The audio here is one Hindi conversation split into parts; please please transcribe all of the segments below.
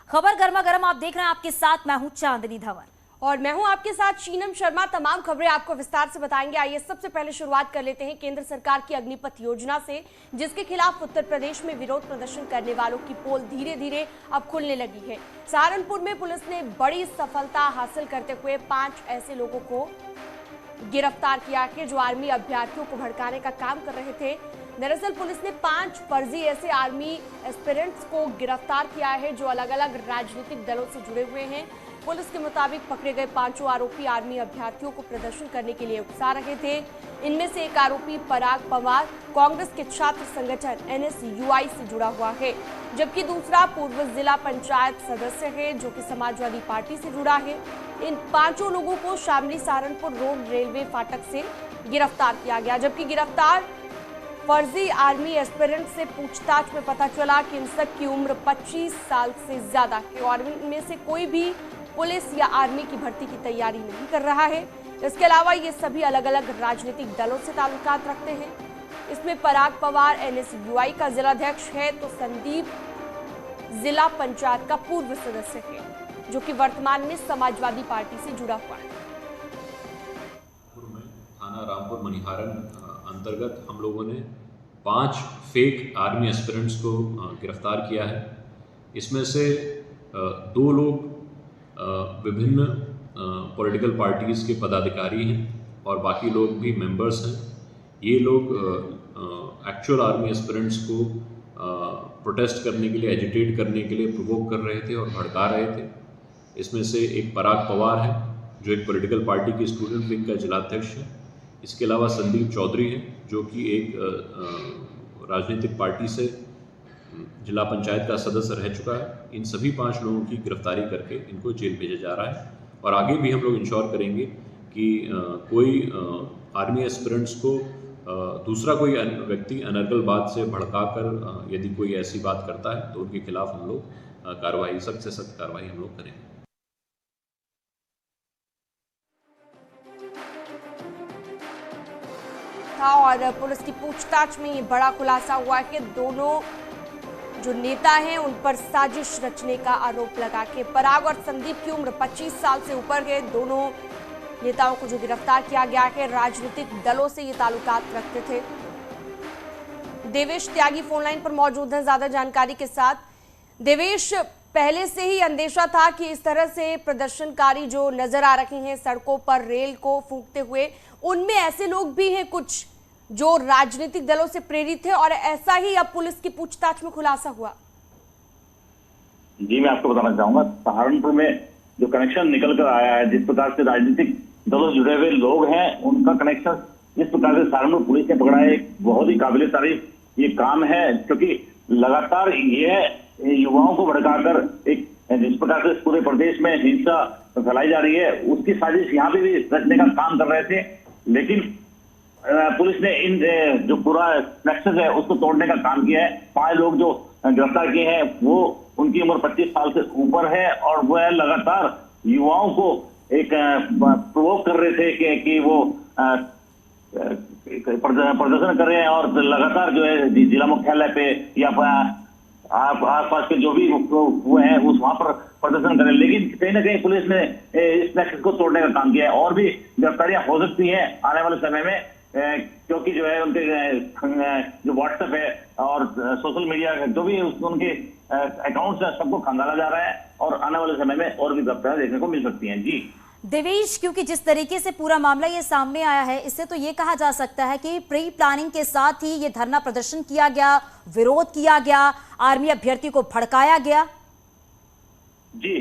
खबर गर्मा गर्म आप देख रहे हैं, आपके साथ मैं हूं चांदनी धवन और मैं हूं आपके साथ शीनम शर्मा। तमाम खबरें आपको विस्तार से बताएंगे। आइए सबसे पहले शुरुआत कर लेते हैं केंद्र सरकार की अग्निपथ योजना से, जिसके खिलाफ उत्तर प्रदेश में विरोध प्रदर्शन करने वालों की पोल धीरे धीरे अब खुलने लगी है। सहारनपुर में पुलिस ने बड़ी सफलता हासिल करते हुए 5 ऐसे लोगों को गिरफ्तार किया है जो आर्मी अभ्यर्थियों को भड़काने का काम कर रहे थे। दरअसल पुलिस ने 5 फर्जी ऐसे आर्मी एस्पिरेंट्स को गिरफ्तार किया है जो अलग अलग राजनीतिक दलों से जुड़े हुए हैं। पुलिस के मुताबिक पकड़े गए 5 आरोपी आर्मी अभ्यर्थियों को प्रदर्शन करने के लिए उकसा रहे थे। इनमें से एक आरोपी पराग पवार कांग्रेस के छात्र संगठन NSUI से जुड़ा हुआ है, जबकि दूसरा पूर्व जिला पंचायत सदस्य है जो कि समाजवादी पार्टी से जुड़ा है। इन 5 लोगों को शामली सहारनपुर रोड रेलवे फाटक से गिरफ्तार किया गया, जबकि गिरफ्तार फर्जी आर्मी एस्पिरेंट से पूछताछ में पता चला कि इन सब की उम्र 25 साल से ज्यादा है और इनमें से कोई भी पुलिस या आर्मी की भर्ती की तैयारी नहीं कर रहा है। इसके अलावा ये सभी अलग अलग राजनीतिक दलों से ताल्लुकात रखते हैं। इसमें पराग पवार NSUI का जिलाध्यक्ष है तो संदीप जिला पंचायत का पूर्व सदस्य है जो कि वर्तमान में समाजवादी पार्टी से जुड़ा हुआ है। थाना रामपुर मनिहारन अंतर्गत हम लोगों ने 5 फेक आर्मी एस्पिरेंट्स को गिरफ्तार किया है। इसमें से 2 लोग विभिन्न पॉलिटिकल पार्टीज़ के पदाधिकारी हैं और बाकी लोग भी मेंबर्स हैं। ये लोग एक्चुअल आर्मी एस्पिरेंट्स को प्रोटेस्ट करने के लिए, एजिटेट करने के लिए प्रोवोक कर रहे थे और भड़का रहे थे। इसमें से एक पराग पवार है जो एक पॉलिटिकल पार्टी के स्टूडेंट विंग का जिलाध्यक्ष है। इसके अलावा संदीप चौधरी है जो कि एक राजनीतिक पार्टी से जिला पंचायत का सदस्य रह चुका है। इन सभी 5 लोगों की गिरफ्तारी करके इनको जेल भेजा जा रहा है और आगे भी हम लोग इंश्योर करेंगे कि कोई आर्मी एस्पिरेंट्स को दूसरा कोई व्यक्ति अनर्गल बात से भड़काकर यदि कोई ऐसी बात करता है तो उनके खिलाफ हम लोग कार्रवाई, सख्त से सख्त कार्रवाई हम लोग करेंगे। और पुलिस की पूछताछ में ये बड़ा खुलासा हुआ कि दोनों जो नेता हैं उन पर साजिश रचने का आरोप लगा के पराग और संदीप की उम्र 25 साल से ऊपर है। दोनों नेताओं को जो गिरफ्तार किया गया है राजनीतिक दलों से ये ताल्लुकात रखते थे। देवेश त्यागी फोनलाइन पर मौजूद हैं ज्यादा जानकारी के साथ। देवेश, पहले से ही अंदेशा था कि इस तरह से प्रदर्शनकारी जो नजर आ रहे हैं सड़कों पर रेल को फूंकते हुए, उनमें ऐसे लोग भी हैं कुछ जो राजनीतिक दलों से प्रेरित है और ऐसा ही अब पुलिस की पूछताछ में खुलासा हुआ। जी, मैं आपको बताना चाहूंगा, सहारनपुर में जो कनेक्शन निकल कर आया है, जिस प्रकार से राजनीतिक दलों से जुड़े हुए लोग हैं उनका कनेक्शन जिस प्रकार से सहारनपुर पुलिस ने पकड़ा है, एक बहुत ही काबिल तारीफ ये काम है। क्योंकि लगातार यह युवाओं को भड़काकर एक जिस प्रकार से पूरे प्रदेश में हिंसा फैलाई जा रही है उसकी साजिश यहाँ पे भी रचने का काम कर रहे थे। लेकिन पुलिस ने इन जो पूरा नेक्सस है उसको तोड़ने का काम किया है। 5 लोग जो गिरफ्तार किए हैं वो उनकी उम्र 25 साल से ऊपर है और वह लगातार युवाओं को एक प्रोवोक कर रहे थे कि वो प्रदर्शन कर रहे हैं और लगातार जो है जिला मुख्यालय पे या आसपास के जो भी हुए हैं उस वहां पर प्रदर्शन करें। लेकिन कहीं ना कहीं पुलिस ने इस नेक्सस को तोड़ने का काम किया है और भी गिरफ्तारियां हो सकती हैं आने वाले समय में, क्योंकि जो है उनके जो व्हाट्सएप है और सोशल मीडिया जो भी उनके अकाउंट्स है सबको खंगाला जा रहा है और आने वाले समय में और भी गिरफ्तारियां देखने को मिल सकती हैं। जी देवेश, क्योंकि जिस तरीके से पूरा मामला ये सामने आया है इससे तो ये कहा जा सकता है कि प्री प्लानिंग के साथ ही ये धरना प्रदर्शन किया गया, विरोध किया गया, आर्मी अभ्यर्थी को भड़काया गया। जी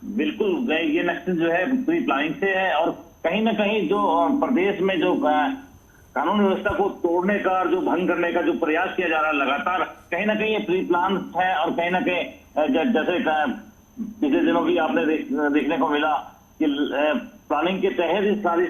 बिल्कुल, ये नेक्सस जो है प्री प्लानिंग से है और कहीं ना कहीं जो प्रदेश में जो कानून व्यवस्था को तोड़ने का और जो भंग करने का जो प्रयास किया जा रहा है लगातार, कहीं ना कहीं ये प्री प्लान है और कहीं ना कहीं जैसे पिछले दिनों भी आपने देखने को मिला कि प्लानिंग के तहत ही सारी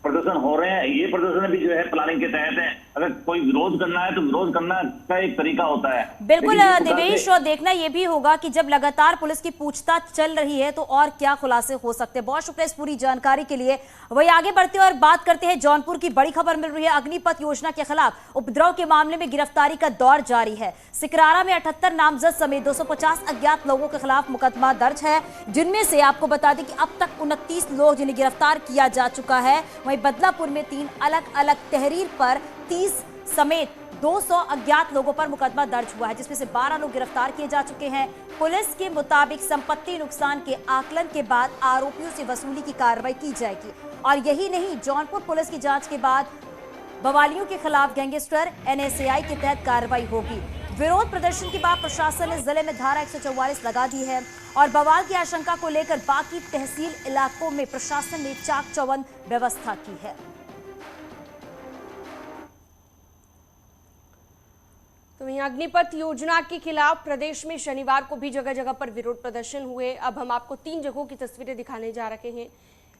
प्रदर्शन हो रहे हैं, ये प्रदर्शन भी जो है प्लानिंग के तहत है। अगर कोई विरोध करना है तो विरोध करना का एक तरीका होता है। बिल्कुल देवेश, और देखना यह भी होगा कि जब लगातार पुलिस की पूछताछ चल रही है तो और क्या खुलासे हो सकते हैं। बहुत शुक्रिया इस पूरी जानकारी के लिए। वही आगे बढ़ते हैं और बात करते हैं जौनपुर की बड़ी खबर मिल रही है। अग्निपथ योजना के खिलाफ उपद्रव के मामले में गिरफ्तारी का दौर जारी है। सिकरारा में 78 नामजद समेत 250 अज्ञात लोगों के खिलाफ मुकदमा दर्ज है, जिनमें से आपको बता दें कि अब तक 29 लोग जिन्हें गिरफ्तार किया जा चुका है। वहीं बदलापुर में 3 अलग अलग तहरीर पर 30 समेत 200 अज्ञात लोगों पर मुकदमा दर्ज हुआ है, जिसमें से 12 लोग गिरफ्तार किए जा चुके हैं। पुलिस के मुताबिक संपत्ति नुकसान के आकलन के बाद आरोपियों से वसूली की कार्रवाई की जाएगी। और यही नहीं, जौनपुर पुलिस की जांच के बाद बवालियों के खिलाफ गैंगस्टर NSAI के तहत कार्रवाई होगी। विरोध प्रदर्शन के बाद प्रशासन ने जिले में धारा 144 लगा दी है और बवाल की आशंका को लेकर बाकी तहसील इलाकों में प्रशासन ने चाक चौबंद व्यवस्था की है। तो वहीं अग्निपथ योजना के खिलाफ प्रदेश में शनिवार को भी जगह जगह पर विरोध प्रदर्शन हुए। अब हम आपको 3 जगहों की तस्वीरें दिखाने जा रहे हैं,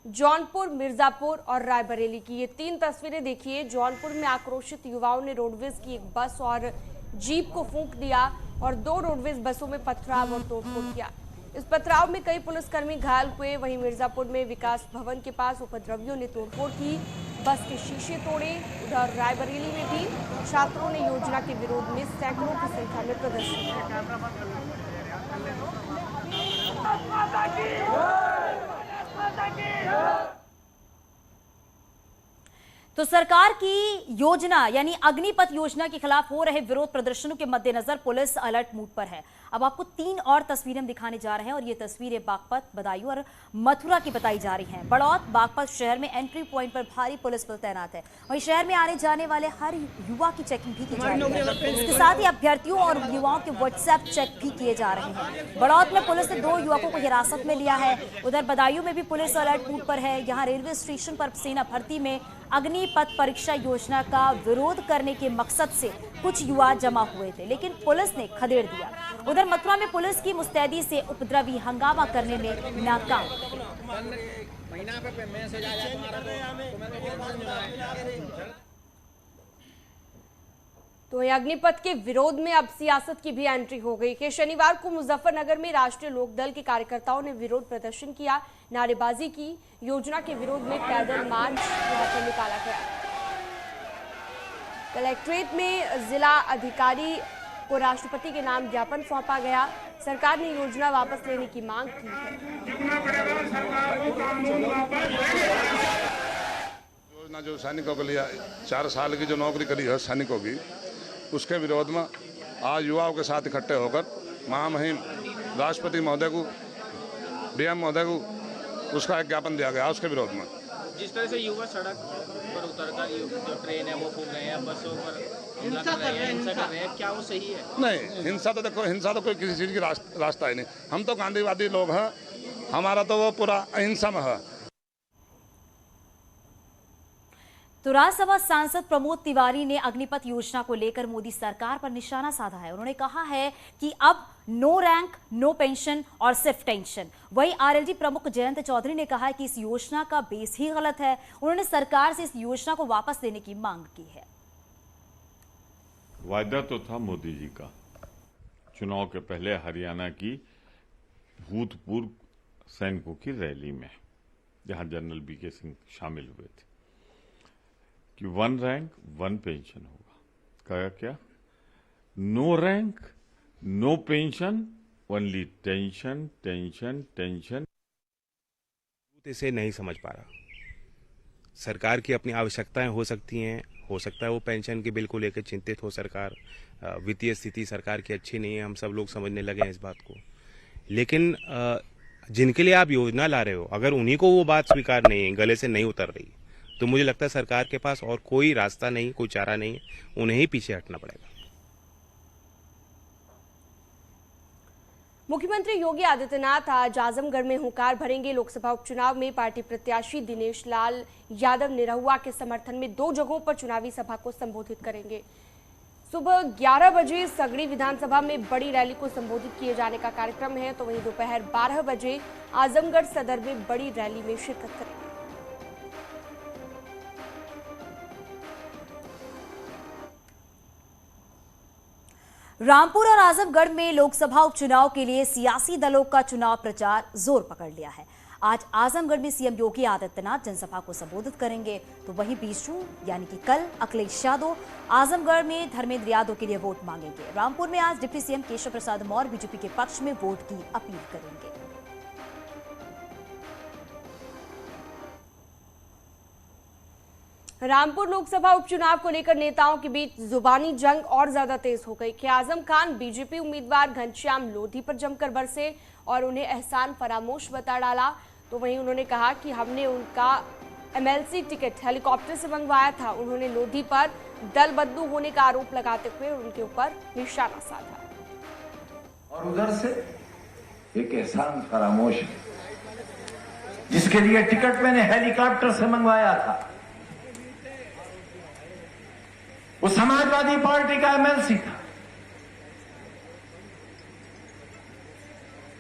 जौनपुर, मिर्जापुर और रायबरेली की। ये 3 तस्वीरें देखिए। जौनपुर में आक्रोशित युवाओं ने रोडवेज की एक बस और जीप को फूंक दिया और 2 रोडवेज बसों में पथराव और तोड़फोड़ किया। इस पथराव में कई पुलिसकर्मी घायल हुए। वहीं मिर्जापुर में विकास भवन के पास उपद्रवियों ने तोड़फोड़ की, बस के शीशे तोड़े। उधर रायबरेली में भी छात्रों ने योजना के विरोध में सैकड़ों की संख्या में प्रदर्शन किया। तो सरकार की योजना यानी अग्निपथ योजना के खिलाफ हो रहे विरोध प्रदर्शनों के मद्देनजर पुलिस अलर्ट मूड पर है। अब आपको 3 और तस्वीरें हम दिखाने जा रहे हैं और ये तस्वीरें बागपत, बदायूं और मथुरा की बताई जा रही हैं। बड़ौत, बागपत शहर में एंट्री पॉइंट पर भारी पुलिस बल तैनात है। वहीं शहर में आने जाने वाले हर युवा की चेकिंग भी की जा रही है। इसके साथ ही अभ्यर्थियों और युवाओं के व्हाट्सएप चेक भी किए जा रहे हैं। बड़ौत में पुलिस ने 2 युवकों को हिरासत में लिया है। उधर बदायूं में भी पुलिस अलर्ट मूड पर है। यहाँ रेलवे स्टेशन पर सेना भर्ती में अग्निपथ परीक्षा योजना का विरोध करने के मकसद से कुछ युवा जमा हुए थे, लेकिन पुलिस ने खदेड़ दिया। उधर मथुरा में पुलिस की मुस्तैदी से उपद्रवी हंगामा करने में नाकाम। तो अग्निपथ के विरोध में अब सियासत की भी एंट्री हो गई है। शनिवार को मुजफ्फरनगर में राष्ट्रीय लोकदल के कार्यकर्ताओं ने विरोध प्रदर्शन किया, नारेबाजी की। योजना के विरोध में पैदल मार्च यहां पर निकाला गया। कलेक्ट्रेट में जिला अधिकारी को राष्ट्रपति के नाम ज्ञापन सौंपा गया। सरकार ने योजना वापस लेने की मांग की है। योजना जो सैनिकों के लिए 4 साल की जो नौकरी करी है सैनिकों की, उसके विरोध में आज युवाओं के साथ इकट्ठे होकर महामहिम राष्ट्रपति महोदय को, DM महोदय को उसका एक ज्ञापन दिया गया उसके विरोध में। जिस तरह से युवा सड़क पर उतरकर जो ट्रेन है वो फूंक रहे हैं, बसों पर हिंसा कर रहे हैं, क्या वो सही है? नहीं, हिंसा तो देखो, हिंसा तो कोई किसी चीज़ की रास्ता ही नहीं। हम तो गांधीवादी लोग हैं, हमारा तो वो पूरा अहिंसा में है। तो राज्यसभा सांसद प्रमोद तिवारी ने अग्निपथ योजना को लेकर मोदी सरकार पर निशाना साधा है। उन्होंने कहा है कि अब नो रैंक, नो पेंशन और सिर्फ टेंशन। वहीं RLD प्रमुख जयंत चौधरी ने कहा है कि इस योजना का बेस ही गलत है। उन्होंने सरकार से इस योजना को वापस लेने की मांग की है। वायदा तो था मोदी जी का चुनाव के पहले हरियाणा की भूतपूर्व सैनिकों की रैली में, जहां जनरल BK सिंह शामिल हुए थे, कि 1 रैंक 1 पेंशन होगा। कहा क्या? No rank, no pension, only tension tension tension. इसे नहीं समझ पा रहा। सरकार की अपनी आवश्यकताएं हो सकती हैं, हो सकता है वो पेंशन के बिल को लेकर चिंतित हो सरकार, वित्तीय स्थिति सरकार की अच्छी नहीं है, हम सब लोग समझने लगे हैं इस बात को। लेकिन जिनके लिए आप योजना ला रहे हो, अगर उन्हीं को वो बात स्वीकार नहीं है, गले से नहीं उतर रही, तो मुझे लगता है सरकार के पास और कोई रास्ता नहीं, कोई चारा नहीं, उन्हें ही पीछे हटना पड़ेगा। मुख्यमंत्री योगी आदित्यनाथ आज आजमगढ़ में हुंकार भरेंगे। लोकसभा उपचुनाव में पार्टी प्रत्याशी दिनेश लाल यादव निरहुआ के समर्थन में 2 जगहों पर चुनावी सभा को संबोधित करेंगे। सुबह 11 बजे सगड़ी विधानसभा में बड़ी रैली को संबोधित किए जाने का कार्यक्रम है, तो वहीं दोपहर 12 बजे आजमगढ़ सदर में बड़ी रैली में शिरकत करेंगे। रामपुर और आजमगढ़ में लोकसभा उपचुनाव के लिए सियासी दलों का चुनाव प्रचार जोर पकड़ लिया है। आज आजमगढ़ में सीएम योगी आदित्यनाथ जनसभा को संबोधित करेंगे, तो वहीं 20 जून यानी कि कल अखिलेश यादव आजमगढ़ में धर्मेंद्र यादव के लिए वोट मांगेंगे। रामपुर में आज deputy CM Keshav Prasad Maurya BJP के पक्ष में वोट की अपील करेंगे। रामपुर लोकसभा उपचुनाव को लेकर नेताओं के बीच जुबानी जंग और ज्यादा तेज हो गई कि आजम खान बीजेपी उम्मीदवार घनश्याम लोधी पर जमकर बरसे और उन्हें एहसान फरामोश बता डाला। तो वहीं उन्होंने कहा कि हमने उनका एमएलसी टिकट हेलीकॉप्टर से मंगवाया था। उन्होंने लोधी पर दल बदलू होने का आरोप लगाते हुए उनके ऊपर निशाना साधा। और उधर से एक एहसान फरामोश है जिसके लिए टिकट मैंने हेलीकॉप्टर से मंगवाया था। वो समाजवादी पार्टी का एमएलसी था।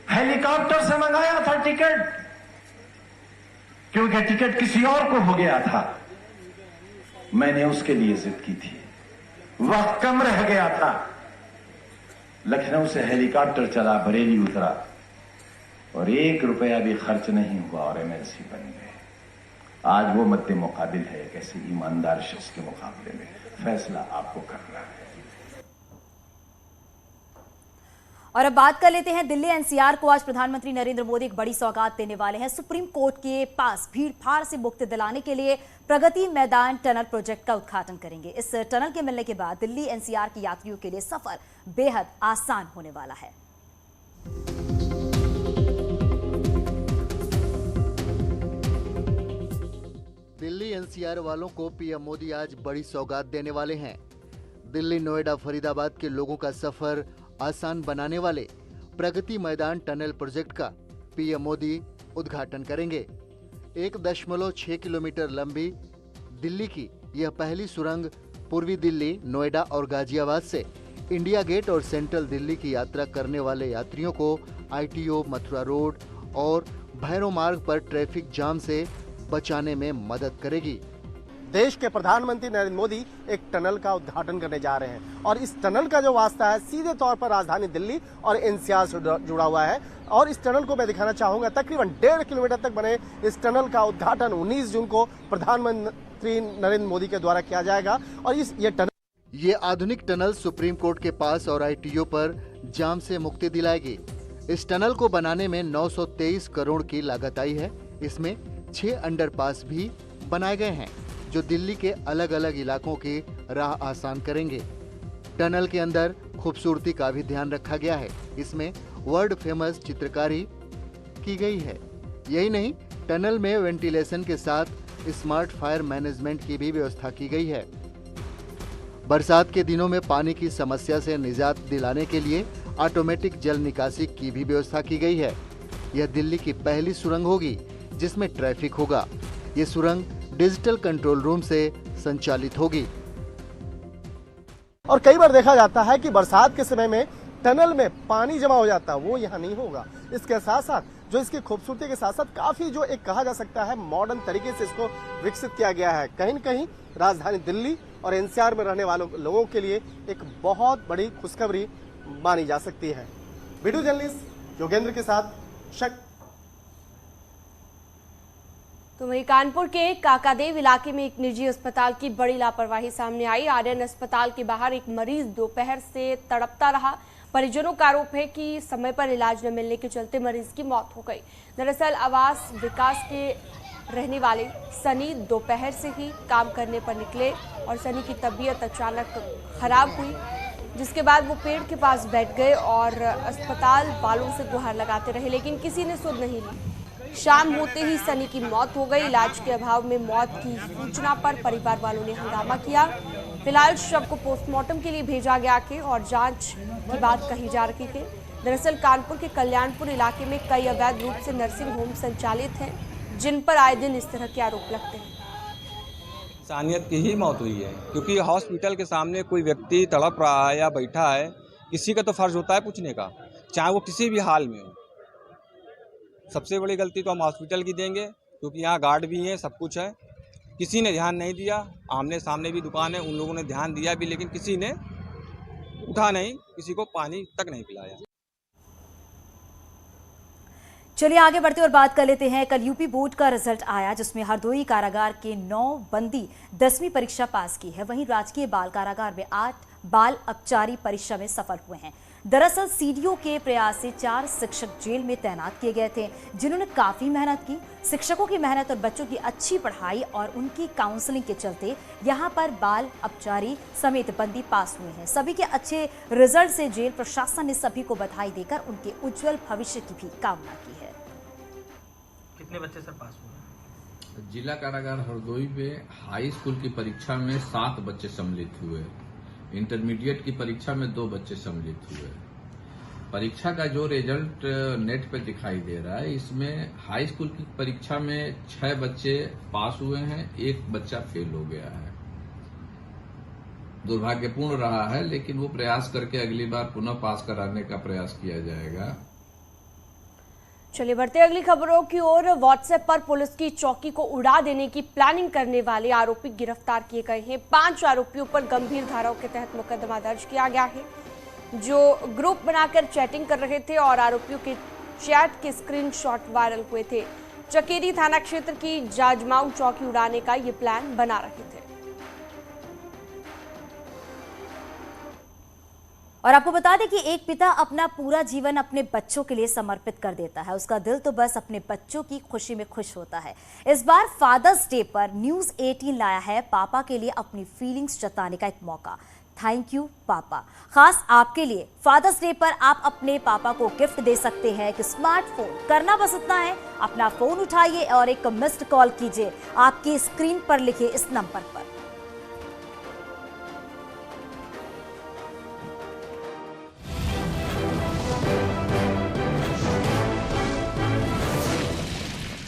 हेलीकॉप्टर से मंगाया था टिकट, क्योंकि टिकट किसी और को हो गया था। मैंने उसके लिए जिद की थी, वक्त कम रह गया था। लखनऊ से हेलीकॉप्टर चला, बरेली उतरा और 1 रुपया भी खर्च नहीं हुआ और एमएलसी बन गए। आज वो मद्दे मुकाबिल है एक ऐसे ईमानदार शख्स के मुकाबले में। फैसला आपको करना है। और अब बात कर लेते हैं दिल्ली एनसीआर को। आज प्रधानमंत्री नरेंद्र मोदी एक बड़ी सौगात देने वाले हैं। सुप्रीम कोर्ट के पास भीड़ भाड़ से मुक्ति दिलाने के लिए प्रगति मैदान टनल प्रोजेक्ट का उद्घाटन करेंगे। इस टनल के मिलने के बाद दिल्ली एनसीआर के यात्रियों के लिए सफर बेहद आसान होने वाला है। दिल्ली एनसीआर वालों को पीएम मोदी आज बड़ी सौगात देने वाले हैं। दिल्ली, नोएडा, फरीदाबाद के लोगों का सफर आसान बनाने वाले प्रगति मैदान टनल प्रोजेक्ट का पीएम मोदी उद्घाटन करेंगे। 1.6 किलोमीटर लंबी दिल्ली की यह पहली सुरंग पूर्वी दिल्ली, नोएडा और गाजियाबाद से इंडिया गेट और सेंट्रल दिल्ली की यात्रा करने वाले यात्रियों को आईटीओ, मथुरा रोड और भैरव मार्ग पर ट्रैफिक जाम से बचाने में मदद करेगी। देश के प्रधानमंत्री नरेंद्र मोदी एक टनल का उद्घाटन करने जा रहे हैं और इस टनल का जो वास्ता है सीधे तौर पर राजधानी दिल्ली और एनसीआर से जुड़ा हुआ है। और इस टनल को मैं दिखाना चाहूंगा। तकरीबन 1.5 किलोमीटर तक बने इस टनल का उद्घाटन 19 जून को प्रधानमंत्री नरेंद्र मोदी के द्वारा किया जाएगा। और ये आधुनिक टनल सुप्रीम कोर्ट के पास और आईटीओ पर जाम से मुक्ति दिलाएगी। इस टनल को बनाने में 923 करोड़ की लागत आई है। इसमें 6 अंडरपास भी बनाए गए हैं जो दिल्ली के अलग अलग इलाकों की राह आसान करेंगे। टनल के अंदर खूबसूरती का भी ध्यान रखा गया है। इसमें वर्ल्ड फेमस चित्रकारी की गई है। यही नहीं, टनल में वेंटिलेशन के साथ स्मार्ट फायर मैनेजमेंट की भी व्यवस्था की गई है। बरसात के दिनों में पानी की समस्या से निजात दिलाने के लिए ऑटोमेटिक जल निकासी की भी व्यवस्था की गई है। यह दिल्ली की पहली सुरंग होगी जिसमें ट्रैफिक होगा। ये सुरंग डिजिटल कंट्रोल रूम से संचालित होगी। और कई बार देखा जाता है कि बरसात के समय में टनल में पानी जमा हो जाता है, वो यहाँ नहीं होगा। इसके साथ साथ जो इसकी खूबसूरती के साथ साथ काफी जो एक कहा जा सकता है मॉडर्न तरीके से इसको विकसित किया गया है। कहीं न कहीं राजधानी दिल्ली और एनसीआर में रहने वालों लोगों के लिए एक बहुत बड़ी खुशखबरी मानी जा सकती है। वीडियो जर्नलिस्ट योगेंद्र के साथ शक। तो वहीं कानपुर के काकादेव इलाके में एक निजी अस्पताल की बड़ी लापरवाही सामने आई। आर्यन अस्पताल के बाहर एक मरीज दोपहर से तड़पता रहा। परिजनों का आरोप है कि समय पर इलाज न मिलने के चलते मरीज की मौत हो गई। दरअसल आवास विकास के रहने वाले सनी दोपहर से ही काम करने पर निकले और सनी की तबीयत अचानक खराब हुई, जिसके बाद वो पेड़ के पास बैठ गए और अस्पताल वालों से गुहार लगाते रहे, लेकिन किसी ने सुध नहीं ली। शाम होते ही सनी की मौत हो गई। इलाज के अभाव में मौत की सूचना पर परिवार वालों ने हंगामा किया। फिलहाल शव को पोस्टमार्टम के लिए भेजा गया है और जांच की बात कही जा रही थी। दरअसल कानपुर के कल्याणपुर इलाके में कई अवैध रूप से नर्सिंग होम संचालित हैं, जिन पर आए दिन इस तरह के आरोप लगते हैं। इंसानियत की ही मौत हुई है, क्योंकि हॉस्पिटल के सामने कोई व्यक्ति तड़प रहा है या बैठा है, किसी का तो फर्ज होता है पूछने का, चाहे वो किसी भी हाल में हो। सबसे बड़ी गलती तो हम हॉस्पिटल की देंगे, क्योंकि यहाँ गार्ड भी हैं, सब कुछ है। किसी ने ध्यान नहीं दिया। आमने सामने भी दुकान है, उन लोगों ने ध्यान दिया भी, लेकिन किसी ने उठा नहीं, किसी को पानी तक नहीं पिलाया। चलिए आगे बढ़ते और बात कर लेते हैं। कल यूपी बोर्ड का रिजल्ट आया जिसमें हरदोई कारागार के 9 बंदी 10वीं परीक्षा पास की है। वहीं राजकीय बाल कारागार में 8 बाल अपचारी परीक्षा में सफल हुए हैं। दरअसल सीडीओ के प्रयास से 4 शिक्षक जेल में तैनात किए गए थे जिन्होंने काफी मेहनत की। शिक्षकों की मेहनत और बच्चों की अच्छी पढ़ाई और उनकी काउंसलिंग के चलते यहां पर बाल अपचारी समेत बंदी पास हुए हैं। सभी के अच्छे रिजल्ट से जेल प्रशासन ने सभी को बधाई देकर उनके उज्जवल भविष्य की भी कामना की है। कितने बच्चे सर पास हुए? जिला कारागार हरदोई में हाई स्कूल की परीक्षा में 7 बच्चे सम्मिलित हुए। इंटरमीडिएट की परीक्षा में 2 बच्चे सम्मिलित हुए। परीक्षा का जो रिजल्ट नेट पे दिखाई दे रहा है, इसमें हाई स्कूल की परीक्षा में 6 बच्चे पास हुए हैं, 1 बच्चा फेल हो गया है। दुर्भाग्यपूर्ण रहा है, लेकिन वो प्रयास करके अगली बार पुनः पास कराने का प्रयास किया जाएगा। चलिए बढ़ते अगली खबरों की ओर। व्हाट्सएप पर पुलिस की चौकी को उड़ा देने की प्लानिंग करने वाले आरोपी गिरफ्तार किए गए हैं। 5 आरोपियों पर गंभीर धाराओं के तहत मुकदमा दर्ज किया गया है, जो ग्रुप बनाकर चैटिंग कर रहे थे और आरोपियों के चैट के स्क्रीनशॉट वायरल हुए थे। चकेरी थाना क्षेत्र की जाजमाऊ चौकी उड़ाने का ये प्लान बना रहे थे। और आपको बता दें कि एक पिता अपना पूरा जीवन अपने बच्चों के लिए समर्पित कर देता है। उसका दिल तो बस अपने बच्चों की खुशी में खुश होता है। इस बार फादर्स डे पर न्यूज़ 18 लाया है पापा के लिए अपनी फीलिंग्स जताने का एक मौका। थैंक यू पापा, खास आपके लिए फादर्स डे पर आप अपने पापा को गिफ्ट दे सकते हैं कि स्मार्टफोन। करना बस इतना है, अपना फोन उठाइए और एक मिस्ड कॉल कीजिए आपकी स्क्रीन पर लिखे इस नंबर पर।